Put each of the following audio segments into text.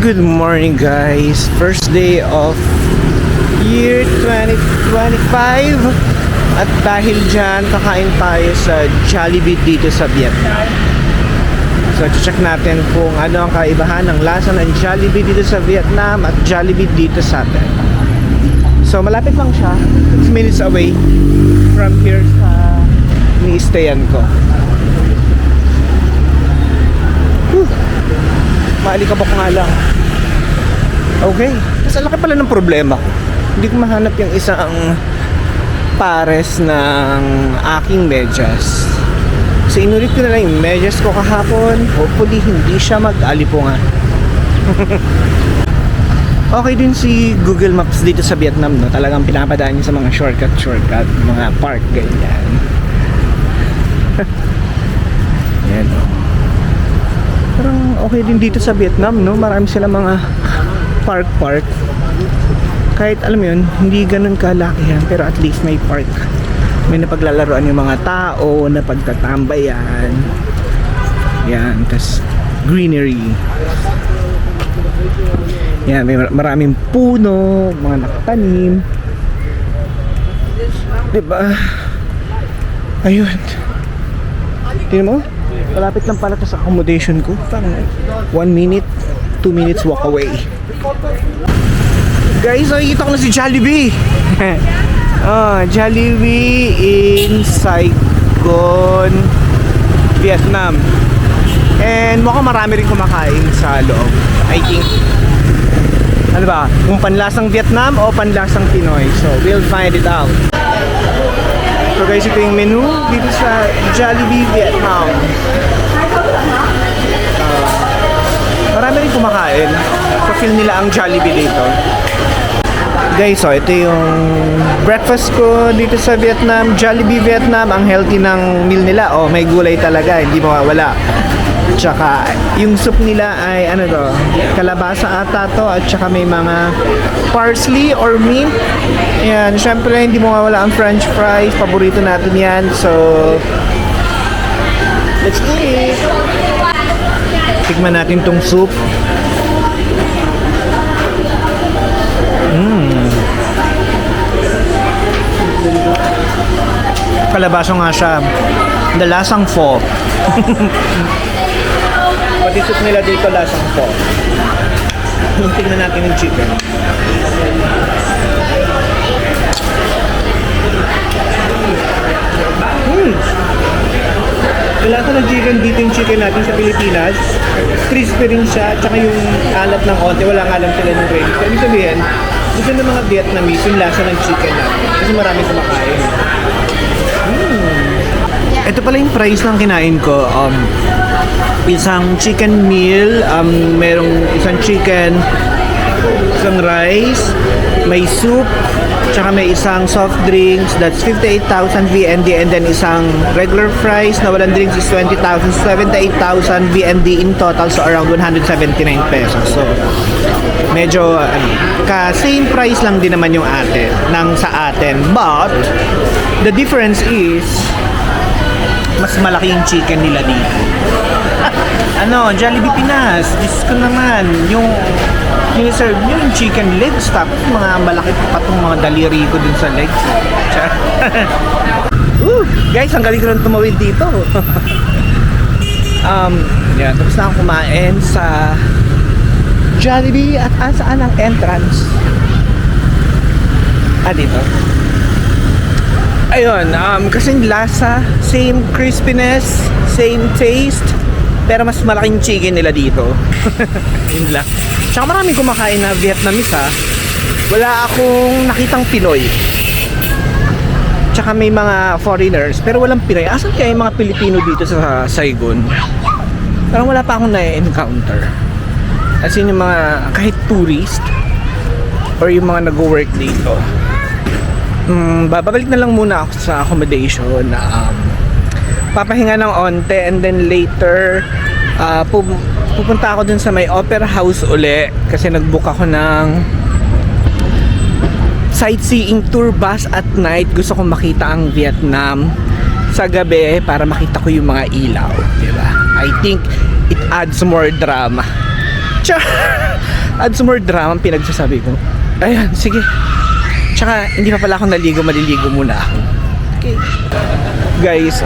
Good morning guys, first day of year 2025 at dahil dyan kakain tayo sa Jollibee dito sa Vietnam. So check natin kung ano ang kaibahan ng lasa ng Jollibee dito sa Vietnam at Jollibee dito sa atin. So malapit lang siya, 6 minutes away from here sa ni-stayan ko. Maalikabok nga lang. Okay. Tapos ang laki pala ng problema. Hindi ko mahanap yung isang pares ng aking medyas. So inulit ko na lang yung medyas ko kahapon. Hopefully hindi siya mag-alipungan. Okay din si Google Maps dito sa Vietnam, no? Talagang pinapadaan niya sa mga shortcut, mga park, ganyan. Yan, no? Parang okay din dito sa Vietnam, no? Marami sila mga park. Kahit alam mo yun, hindi ganun kalakihan, pero at least may park. May napaglalaroan yung mga tao, napagtatambayan. Yan, tas greenery. Yan, may maraming puno, mga nakatanim. Diba? Ayun. Tingnan mo? Malapit lang pala sa accommodation ko. Parang 1 minute, 2 minutes walk away. Guys, nakikita ko na si Jollibee. Jollibee in Saigon, Vietnam. And mukhang marami rin kumakain sa loob. I think, ano ba, kung panlasang Vietnam o panlasang Pinoy. So, we'll find it out. So guys, ito yung menu dito sa Jollibee Vietnam. Marami rin kumakain. Pa-feel nila ang Jollibee dito. Guys, so ito yung breakfast ko dito sa Vietnam. Jollibee Vietnam. Ang healthy ng meal nila. Oh, may gulay talaga, hindi mawawala. Tsaka yung soup nila ay ano to, kalabasa ata to, at tsaka may mga parsley or mint. Ayan, syempre hindi mo mawala ang french fries, paborito natin yan. So let's eat. Tikman natin tong soup. Kalabasa nga siya, lasang pho. Pati soup nila dito lasang pho. Tingnan natin yung chicken. Yung lasa ng chicken dito, yung chicken natin sa Pilipinas, crispy rin siya, tsaka yung alat ng onte, wala nga lang sila ng gravy. So, ibig sabihin, gusto ng mga Vietnamese yung lasa ng chicken natin kasi marami kumakain. Ito pala yung price ng kinain ko. Isang chicken meal, merong isang chicken, isang rice, may soup, tsaka may isang soft drinks, that's 58,000 VND, and then isang regular fries na walang drinks is 20,000, 78,000 VND in total, so around 179 pesos. So medyo same price lang din naman yung sa atin, but the difference is mas malaki yung chicken nila dito. Jollibee Pinas, Diyos ko naman, yung serve nyo yung chicken legs, tapos mga malaki pa itong mga daliri ko dun sa legs. Guys, ang galing ko nang tumawid dito. Yeah, tapos na akong kumain sa Jollibee at saan ang entrance? Dito. Ayun, kasing lasa, same crispiness, same taste, pero mas malaking chicken nila dito. Yun lang. Tsaka maraming kumakain na Vietnamese ha. Wala akong nakitang Pinoy. Tsaka may mga foreigners, pero walang Pinoy. Asan kaya yung mga Pilipino dito sa Saigon? Parang wala pa akong na-encounter. As in yung mga kahit tourist or yung mga nag-work dito. Babalik na lang muna ako sa accommodation. Papahinga ng onte, and then later pupunta ako dun sa may opera house uli kasi nag-book ako ng sightseeing tour bus at night. Gusto kong makita ang Vietnam sa gabi para makita ko yung mga ilaw, diba? I think it adds more drama. add some more drama ang pinagsasabi ko. Ayan, sige. Tsaka, hindi pa pala ako naligo, maliligo muna ako. Okay. Guys,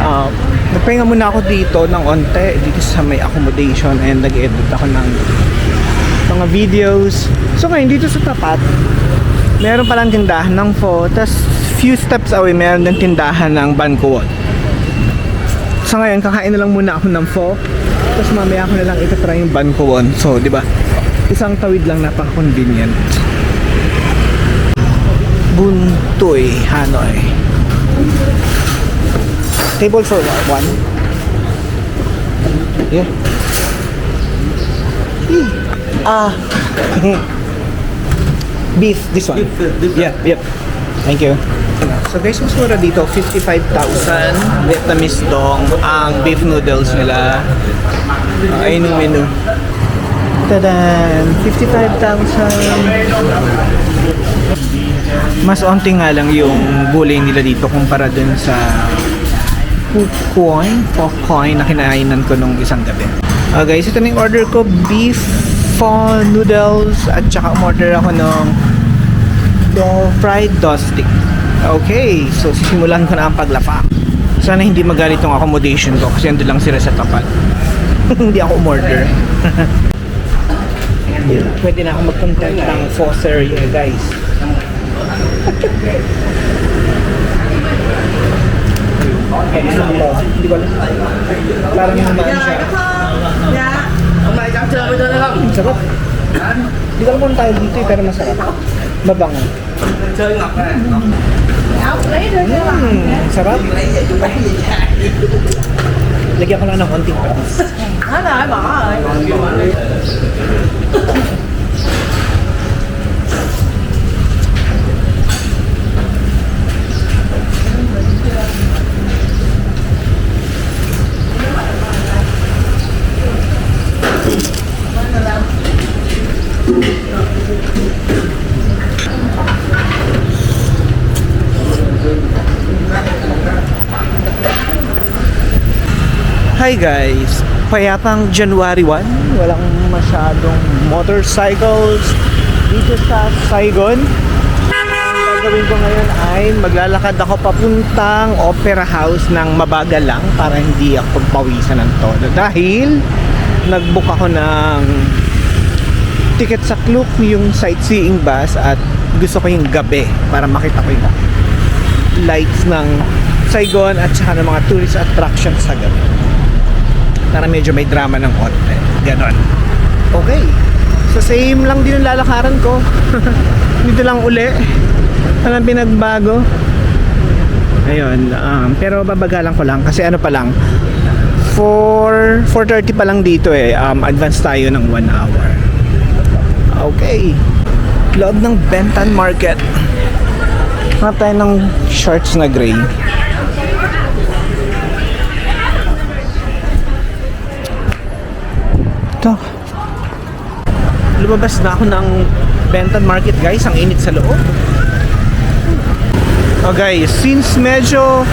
nagpahinga muna ako dito ng onte, dito sa may accommodation, and nag-edit ako ng mga videos. So ngayon, dito sa tapat, meron palang tindahan ng pho, tas few steps away, meron din tindahan ng bankuwon. So ngayon, kakain na lang muna ako ng pho, tas mamaya ako na lang itatry yung bankuwon. So, di ba? Isang tawid lang, napaka-convenient. Buntoy, Hanoi. Table for one. Yeah. Beef, this one. Beef. Yeah. Thank you. So guys, mas mura dito, 55,000 Vietnamese dong ang beef noodles nila. Ayun yung menu. Tadan! 55,000. Mas onti nga lang yung gulay nila dito kumpara dun sa pho coin na kinainan ko nung isang gabi. Guys, ito na yung order ko, beef pho noodles, at saka umorder ako ng fried stick. Okay, so sisimulan ko na ang paglapa. Sana hindi magalit tong accommodation ko kasi ando lang sila sa tapat. Hindi ako umorder. Pwede na ako mag-content ng pho area, guys. Hindi ko alam. Parang naman siya. Sarap. Hindi ko alam kung tayo dito pero masarap. Mabango. Sarap. Lagyan ko lang ng konting patis. Hi guys! Payapang January 1, walang masyadong motorcycles dito sa Saigon. Ang gagawin ko ngayon ay maglalakad ako papuntang Opera House ng mabagal lang para hindi ako pawisan ng todo. Dahil nag-book ako ng ticket sa Klook, yung sightseeing bus, at gusto ko yung gabi para makita ko yung lights ng Saigon at saka ng mga tourist attractions sa gabi. Para medyo may drama ng konti. Ganon. Okay. So same lang din yung lalakaran ko. Dito lang uli. Walang pinagbago. Ayun. Pero babagalan ko lang kasi ano pa lang, 4:30 pa lang dito eh. Advance tayo ng 1 hour. Okay. Loob ng Bentan Market. Hanap tayo ng shorts na gray. Ito. Lumabas na ako ng Bentan Market, guys. Ang init sa loob. Oh guys, since medyo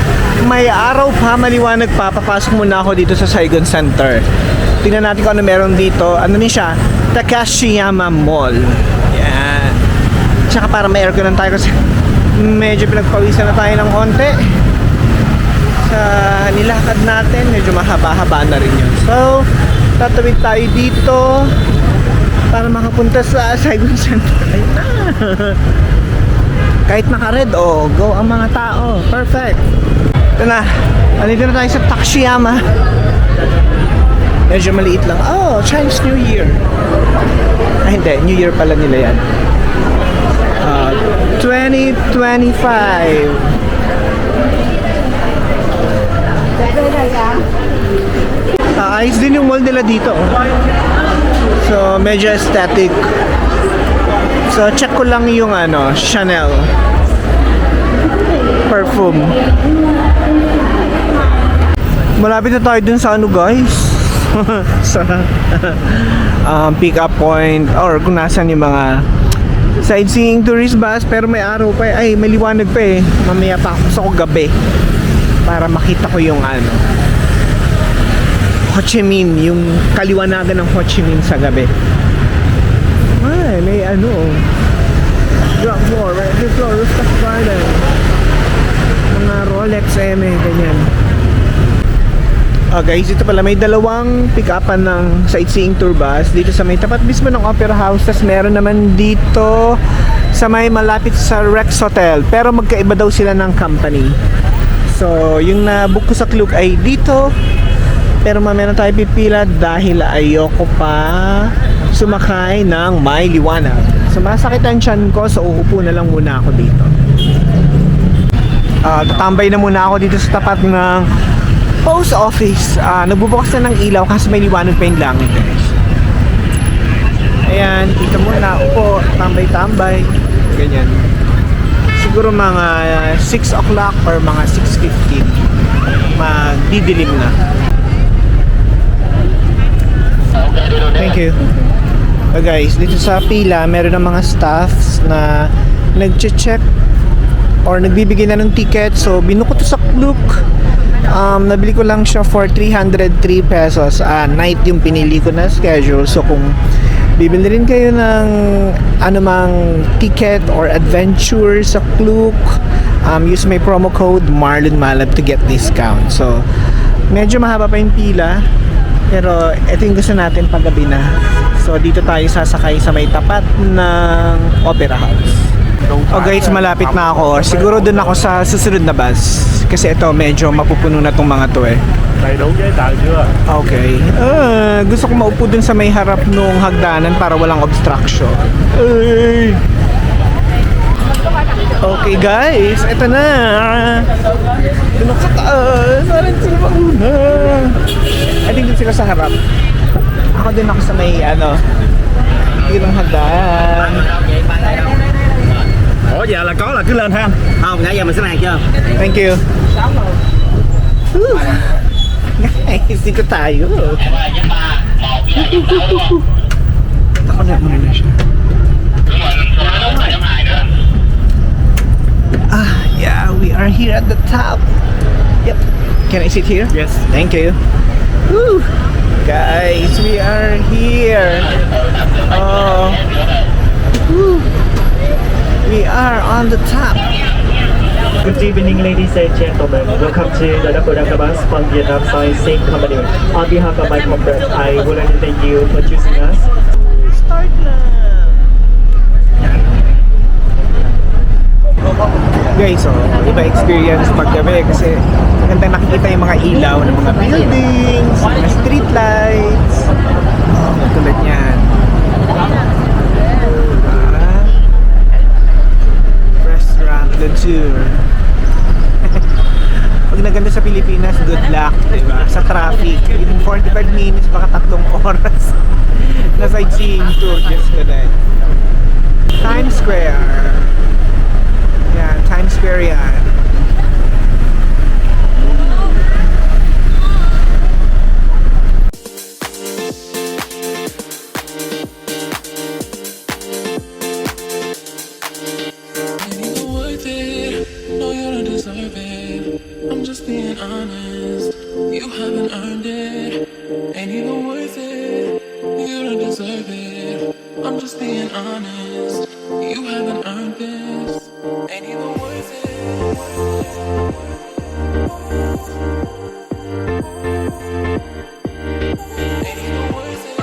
may araw pa, maliwanag pa, papasok muna ako dito sa Saigon Center. Tingnan natin kung ano meron dito. Ano niya siya? Takashiyama Mall. Yan. Tsaka para may aircon tayo kasi medyo pinagpawisan na tayo ng onte. Sa nilakad natin, medyo mahaba-haba na rin yun. So, tatawid tayo dito para makapunta sa Saigon Center. Kahit naka-red, go ang mga tao. Perfect. Ito na. Andito na tayo sa Takashiyama. Medyo maliit lang. Chinese New Year. Hindi. New Year pala nila yan. 2025. Ayos din yung mall nila dito. So, medyo aesthetic. So, check ko lang yung Chanel perfume. Malapit na tayo dun sa guys. Sa pick up point or kung nasan yung mga sightseeing tourist bus. Pero may araw pa ay may liwanag pa eh. Mamaya pa ako gabi para makita ko yung Ho Chi Minh, yung kaliwanagan ng Ho Chi Minh sa gabi. nga eh, may ano. Ground floor, right? This floor, rooftop garden. Mga Rolex ganyan. Guys, ito pala may dalawang pick-upan ng sightseeing tour bus dito sa may tapat mismo ng Opera House. Tas meron naman dito sa may malapit sa Rex Hotel, pero magkaiba daw sila ng company. So, yung na-book ko sa Klook ay dito, pero mamaya na tayo pipila dahil ayoko pa sumakay ng may liwanag. So, masakit ang tiyan ko, so uupo na lang muna ako dito. Tatambay na muna ako dito sa tapat ng post office. Nagbubukas na ng ilaw kasi may liwanag pa yung langit guys. Ayan, dito muna, upo, tambay-tambay, ganyan. Siguro mga 6 o'clock or mga 6:15 magdidilim na. Thank you. Guys, dito sa pila meron ng mga staffs na nagche-check or nagbibigay na ng ticket. So binuko to sa Klook. Nabili ko lang siya for 303 pesos. Night yung pinili ko na schedule. So kung bibili rin kayo ng anumang ticket or adventure sa Klook, use my promo code MarlonMalab to get discount. So medyo mahaba pa yung pila, pero ito yung gusto natin paggabi na. So dito tayo sasakay sa may tapat ng Opera House. Guys, malapit na ako. Siguro dun ako sa susunod na bus. Kasi ito medyo mapupuno na tong mga to eh. Okay. Gusto ko maupo dun sa may harap nung hagdanan para walang obstruction. Okay guys, ito na. Dun ako sa taas. Parang sila mauna. I think dun sila sa harap. Ako din ako sa may ilang hagdan. Ủa giờ là có là cứ lên ha. Không, nãy giờ mình xếp hàng chưa? Thank you. Guys, dito tayo. Ako na muna na siya. Yeah, we are here at the top. Yep. Can I sit here? Yes. Thank you. Woo. Guys, we are here. Oh. Woo. We are on the top. Good evening, ladies and gentlemen. Welcome to the Nakodaka bus from Vietnam Sightseeing Company. On behalf of my corporate, I would like to thank you for choosing us. Start na. Guys, iba experience paggabi kasi maganda nakikita yung mga ilaw ng mga buildings, mga street lights. Tulad niyan. Restaurant Le Tour. Pag naganda sa Pilipinas, good luck, diba? Sa traffic, in 45 minutes, baka 3 oras na sightseeing tour just today. Times Square. Yan, Times Square yan. I'm just being honest. You haven't earned it. Ain't even worth it. You don't deserve it. I'm just being honest. You haven't earned this. Ain't even worth it. Ain't even worth it.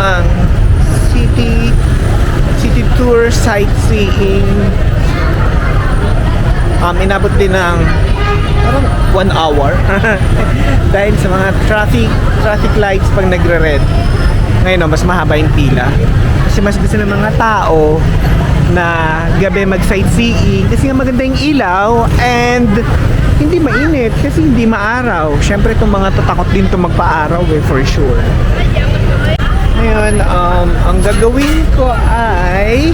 ng city tour sightseeing. Inabot din ng parang 1 hour dahil sa mga traffic lights pag nagre-red. Ngayon mas mahaba yung pila kasi mas gusto ng mga tao na gabi mag-sightseeing kasi nga maganda yung ilaw and hindi mainit kasi hindi maaraw. Syempre itong mga tatakot din to magpa-araw for sure. Ngayon, ang gagawin ko ay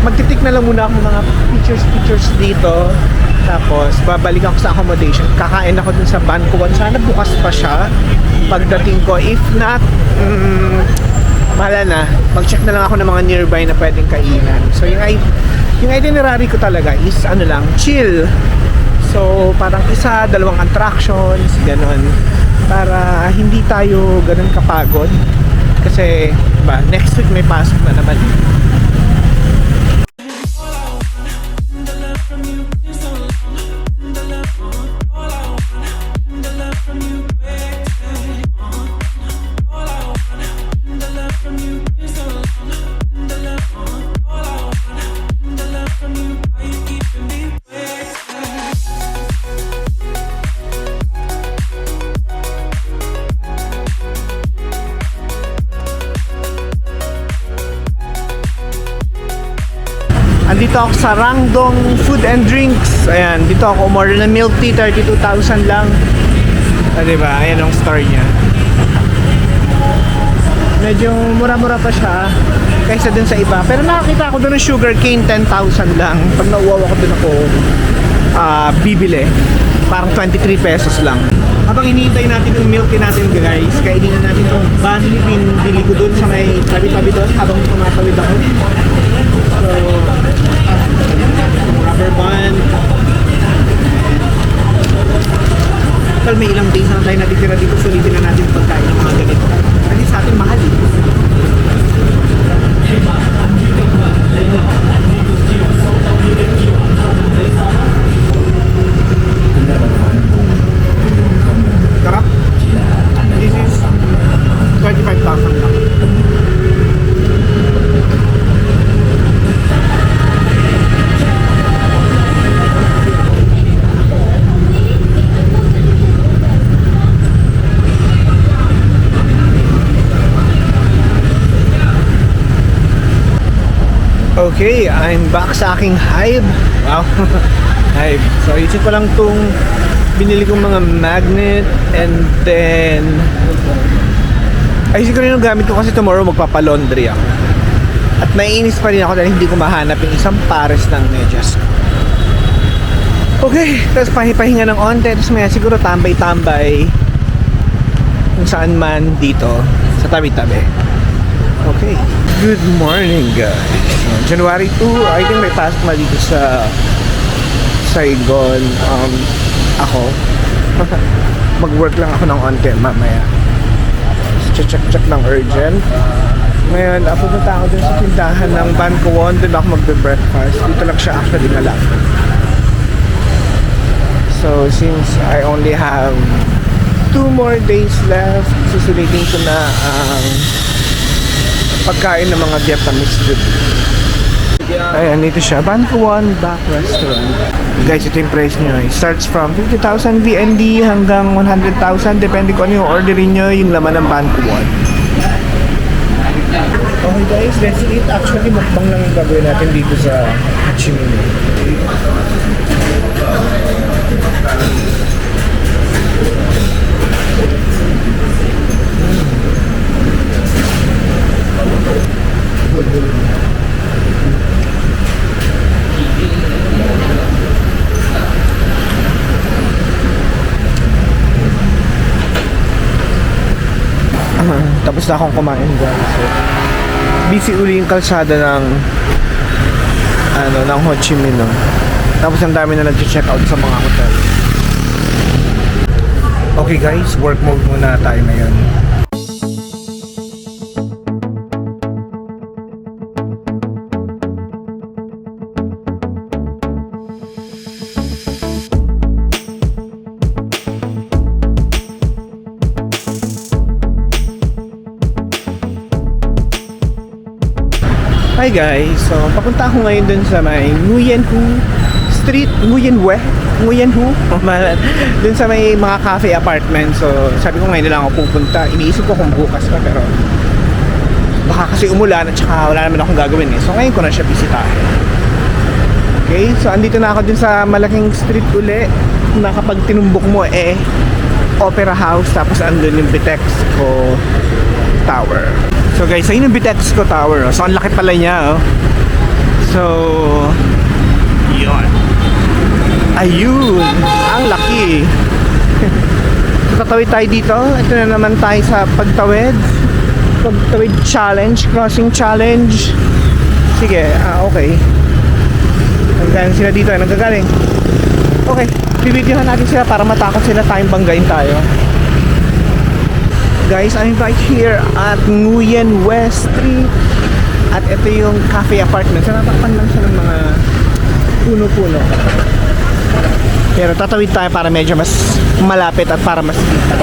magtitik na lang muna ako ng mga pictures dito. Tapos, babalik ako sa accommodation. Kakain ako dun sa Bankuan. Sana bukas pa siya pagdating ko. If not, mahala na. Mag-check na lang ako ng mga nearby na pwedeng kainan. So, yung itinerary ko talaga is chill. So, parang 1, 2 attractions, ganun. Para hindi tayo ganun kapagod. Kasi, next week may pasok na naman. Andito ako sa Rangdong Food and Drinks. Ayan, dito ako umorder ng milk tea, 32,000 lang. Diba? Ayan ang store niya. Medyo mura-mura pa siya kaysa dun sa iba. Pero nakakita ako dun ng sugar cane, 10,000 lang. Pag nauwaw ako dun ako bibili. Parang 23 pesos lang. Habang hinihintay natin yung milk tea natin guys, kainin na natin itong banli binili ko dun sa may tabi-tabi doon habang tumatawid ako. So, rubber band. Total may ilang days na tayo natitira dito, sulitin na natin pagkain ng mga ganito. Kasi sa atin mahal. Sarap. This is 25,000 lang. Okay, I'm back sa aking Hive. Wow, Hive. So, isip ko lang itong binili kong mga magnet and then ayusin ko rin yung gamit ko kasi tomorrow magpapalaundry ako. At naiinis pa rin ako dahil hindi ko mahanap yung isang pares ng medyas. Okay, tapos pahinga ng onte. Tapos maya siguro tambay-tambay kung saan man dito sa tabi-tabi. Okay, good morning guys. January 2, I think may pasok na dito sa Saigon. Ako mag-work lang ako ng onte mamaya. Check ng urgent. Ngayon, pupunta ako dun sa tindahan ng Bankuan. Doon ako magbe-breakfast. Dito lang siya actually malapit. So, since I only have 2 more days left, susulitin ko na ang pagkain ng mga Vietnamese food. Ayan, ito siya. Bankuan Back Restaurant. Guys, ito yung price nyo. It starts from 50,000 VND hanggang 100,000. Depende kung ano yung orderin nyo, yung laman ng Bankuan. Okay guys, let's eat. Actually, mukbang lang yung gagawin natin dito sa Ho Chi Minh. Tapos na akong kumain guys. So, busy uli yung kalsada ng ng Ho Chi Minh. No? Tapos ang dami na nag-check out sa mga hotel. Okay guys, work mode muna tayo ngayon. Hi guys, so papunta ako ngayon dun sa may Nguyen Hu Street, Nguyen Hu, dun sa may mga cafe apartment. So sabi ko ngayon na lang ako pupunta. Iniisip ko kung bukas pa, pero baka kasi umulan at saka wala naman akong gagawin eh. So ngayon ko na siya bisitahin. Okay, so andito na ako dun sa malaking street uli na kapag tinumbok mo Opera House, tapos andun yung Bitexco Tower. So guys, ayun yung Bitexco Tower. So ang laki pala niya. So yun. Ayun, ang laki. Tatawid tayo dito. Ito na naman tayo sa pagtawid challenge, crossing challenge. Sige, okay. Nagagaling sila dito, nagagaling. Okay, bibidyohan natin sila para matakot sila tayong banggain tayo. Guys, I'm right here at Nguyen West Street. At ito yung cafe apartment. So natakpan lang siya ng mga puno-puno. Pero tatawid tayo para medyo mas malapit at para mas kita.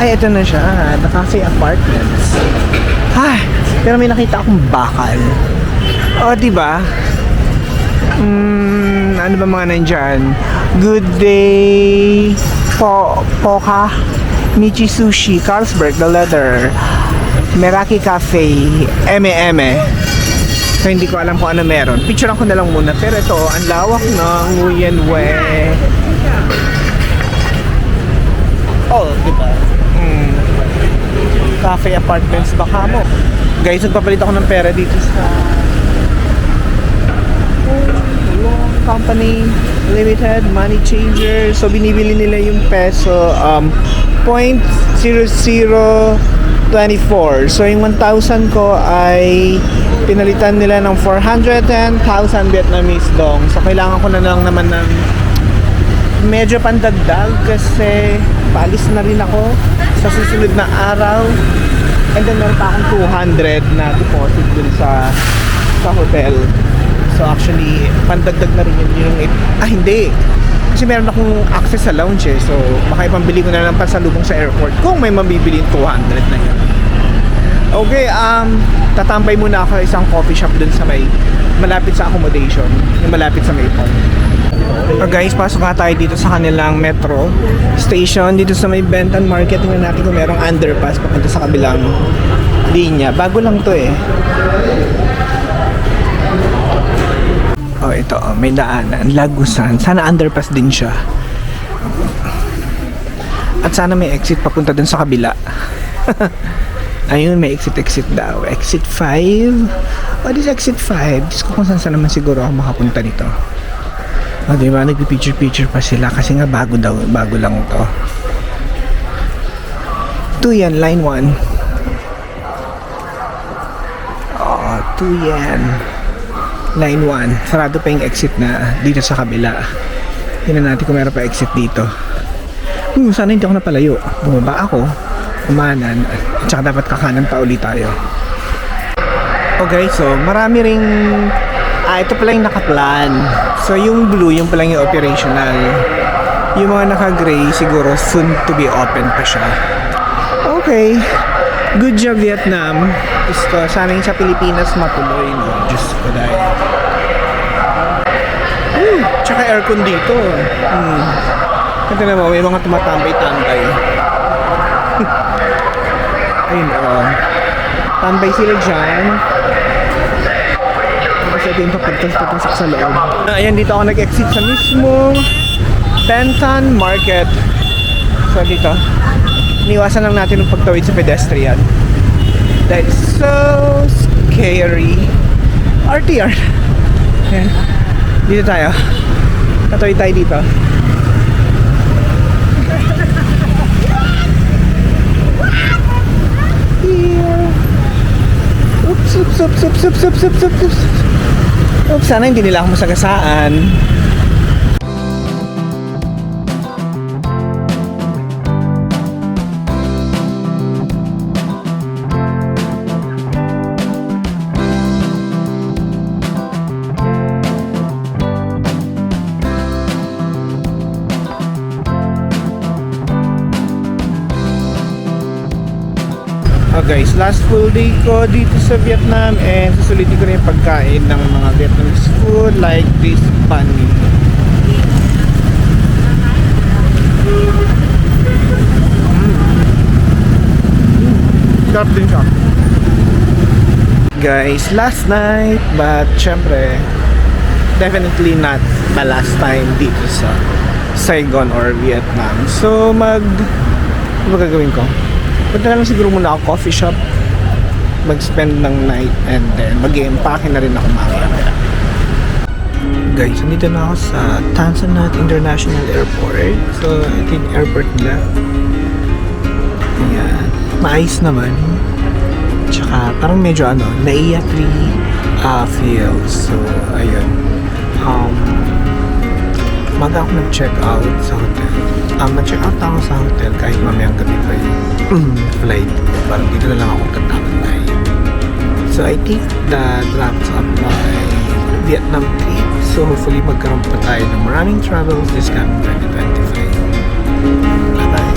Ay, ito na siya. The Cafe Apartments. Ay, pero may nakita akong bakal. O, diba? Ano ba mga nandyan? Good Day Poka Michi Sushi, Carlsberg, The Leather, Meraki Cafe, Eme. So hindi ko alam kung ano meron. Picturean ko na lang muna. Pero ito, ang lawak ng Nguyen We. Oh, diba? Cafe Apartments baka mo. Guys, nagpapalit ako ng pera dito sa Company Limited Money Changer. So binibili nila yung peso 0.0024. So yung 1,000 ko ay pinalitan nila ng 410,000 Vietnamese dong. So kailangan ko na lang naman ng medyo pandagdag kasi paalis na rin ako sa susunod na araw. And then meron pa akong 200 na deposit dun sa hotel. So actually, pandagdag na rin yun yung hindi. Kasi meron akong access sa lounge eh. So baka ipambili ko na lang pasalubong sa airport kung may mabibili 200 na yun. Okay, tatambay muna ako sa isang coffee shop dun sa may malapit sa accommodation, yung malapit sa Maypong. So guys, pasok nga tayo dito sa kanilang metro station dito sa may Benton Market. Tingnan natin kung merong underpass papunta sa kabilang linya. Bago lang to eh. Oh, ito, may daanan, Lagusan. Sana underpass din siya. At sana may exit papunta dun sa kabila. Ayun, may exit daw. Exit 5. What is exit 5? Diyos ko kung saan naman siguro ako makapunta dito. O, diba? Nagpipicture pa sila kasi nga bago lang to. 2 yan, line 1. Oh, 2 yan. Line 1. Sarado pa yung exit na dito sa kabila. Tingnan natin kung meron pa exit dito. Sana hindi ako napalayo. Bumaba ako. Umanan. At saka dapat kakanan pa ulit tayo. Okay, so marami ring ito pala yung nakaplan. So yung blue, yung pala yung operational. Yung mga naka-gray siguro soon to be open pa siya. Okay. Good job, Vietnam. Gusto, sana yung sa Pilipinas matuloy, no? Diyos ko dahil. Tsaka aircon dito. Ito na mo, may mga tumatambay-tambay. Ayun, tambay sila dyan. Tapos ito yung papagtas sa loob. Ayan, dito ako nag-exit sa mismong Benton Market. So, dito. Iniwasan lang natin yung pagtawid sa pedestrian. That is so scary. RTR. Ayan. Dito tayo. Tatawid tayo dito. Oops. Oops, sana hindi nila ako masagasaan. Oh guys, last full day ko dito sa Vietnam and susulitin ko na yung pagkain ng mga Vietnamese food like this banh mi. Sarap din siya. Guys, last night, but syempre, definitely not the last time dito sa Saigon or Vietnam. So, ano ba gagawin ko? Punta na lang siguro muna ako coffee shop, mag-spend ng night, and then mag-i-empake na rin ako mamaya. Guys, nandito na ako sa Tan Son Nhut International Airport. So, ito yung airport nila. Ayan. Maayos naman. Tsaka parang medyo NAIA 3 feel. So, ayun. Maga ako nag-check out sa hotel. Nag-check out ako sa hotel kahit mamayang gabi pa yung flight. Parang dito na lang ako tatapay. So, I think that wraps up my Vietnam trip. So, hopefully magkaroon pa tayo ng maraming travels this coming 2025. Bye-bye!